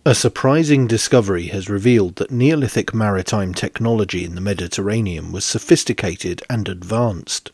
A surprising discovery has revealed that Neolithic maritime technology in the Mediterranean was sophisticated and advanced.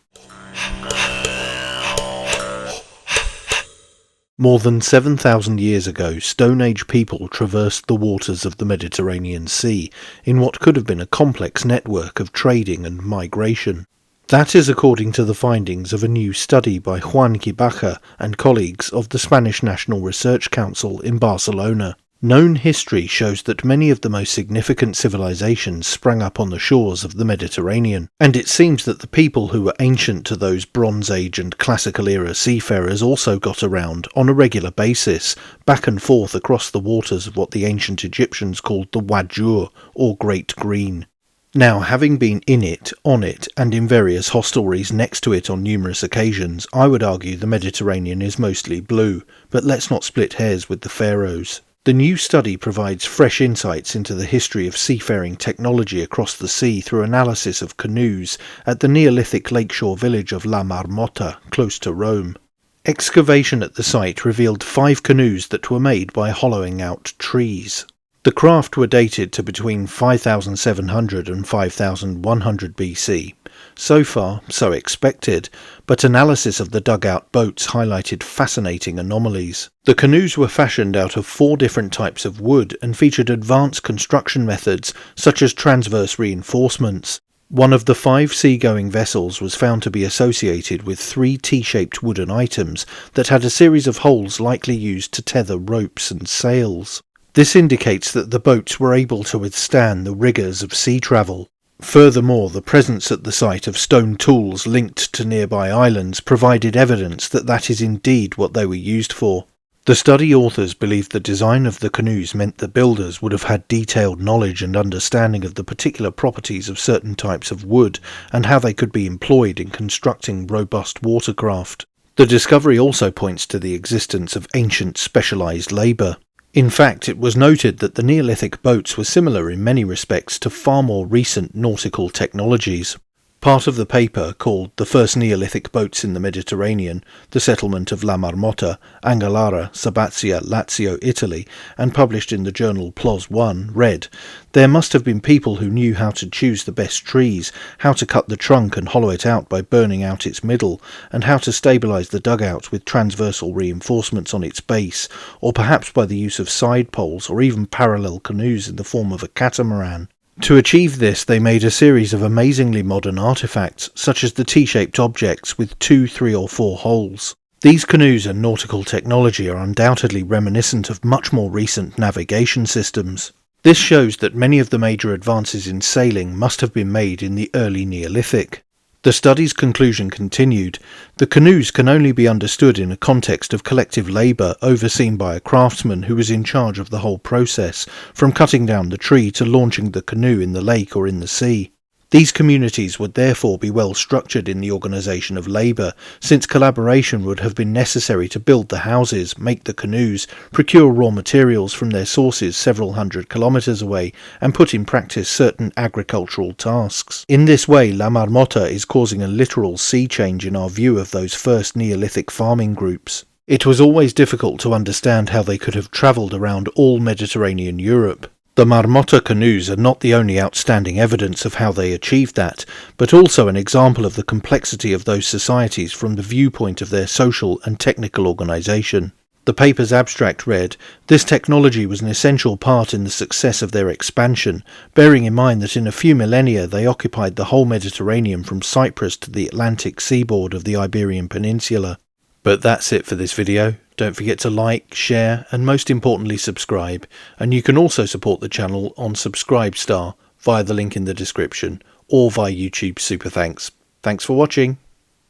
More than 7,000 years ago, Stone Age people traversed the waters of the Mediterranean Sea in what could have been a complex network of trading and migration. That is according to the findings of a new study by Juan Quibaja and colleagues of the Spanish National Research Council in Barcelona. Known history shows that many of the most significant civilizations sprang up on the shores of the Mediterranean, and it seems that the people who were ancient to those Bronze Age and Classical era seafarers also got around on a regular basis, back and forth across the waters of what the ancient Egyptians called the Wajur, or Great Green. Now, having been in it, on it, and in various hostelries next to it on numerous occasions, I would argue the Mediterranean is mostly blue, but let's not split hairs with the pharaohs. The new study provides fresh insights into the history of seafaring technology across the sea through analysis of canoes at the Neolithic lakeshore village of La Marmota, close to Rome. Excavation at the site revealed 5 canoes that were made by hollowing out trees. The craft were dated to between 5700 and 5100 BC. So far, so expected, but analysis of the dugout boats highlighted fascinating anomalies. The canoes were fashioned out of 4 different types of wood and featured advanced construction methods such as transverse reinforcements. One of the 5 seagoing vessels was found to be associated with 3 T-shaped wooden items that had a series of holes likely used to tether ropes and sails. This indicates that the boats were able to withstand the rigours of sea travel. Furthermore, the presence at the site of stone tools linked to nearby islands provided evidence that that is indeed what they were used for. The study authors believe the design of the canoes meant the builders would have had detailed knowledge and understanding of the particular properties of certain types of wood and how they could be employed in constructing robust watercraft. The discovery also points to the existence of ancient specialised labour. In fact, it was noted that the Neolithic boats were similar in many respects to far more recent nautical technologies. Part of the paper, called The First Neolithic Boats in the Mediterranean, the Settlement of La Marmota, Angalara, Sabazia, Lazio, Italy, and published in the journal PLOS 1, read, "There must have been people who knew how to choose the best trees, how to cut the trunk and hollow it out by burning out its middle, and how to stabilise the dugout with transversal reinforcements on its base, or perhaps by the use of side poles or even parallel canoes in the form of a catamaran." To achieve this, they made a series of amazingly modern artefacts, such as the T-shaped objects with 2, 3 or 4 holes. These canoes and nautical technology are undoubtedly reminiscent of much more recent navigation systems. This shows that many of the major advances in sailing must have been made in the early Neolithic. The study's conclusion continued, "The canoes can only be understood in a context of collective labour overseen by a craftsman who was in charge of the whole process, from cutting down the tree to launching the canoe in the lake or in the sea. These communities would therefore be well structured in the organisation of labour, since collaboration would have been necessary to build the houses, make the canoes, procure raw materials from their sources several hundred kilometres away, and put in practice certain agricultural tasks. In this way, La Marmota is causing a literal sea change in our view of those first Neolithic farming groups. It was always difficult to understand how they could have travelled around all Mediterranean Europe. The Marmota canoes are not the only outstanding evidence of how they achieved that, but also an example of the complexity of those societies from the viewpoint of their social and technical organisation. The paper's abstract read, "This technology was an essential part in the success of their expansion, bearing in mind that in a few millennia they occupied the whole Mediterranean from Cyprus to the Atlantic seaboard of the Iberian Peninsula." But that's it for this video. Don't forget to like, share, and most importantly subscribe, and you can also support the channel on Subscribestar via the link in the description, or via YouTube Super Thanks. Thanks for watching.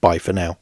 Bye for now.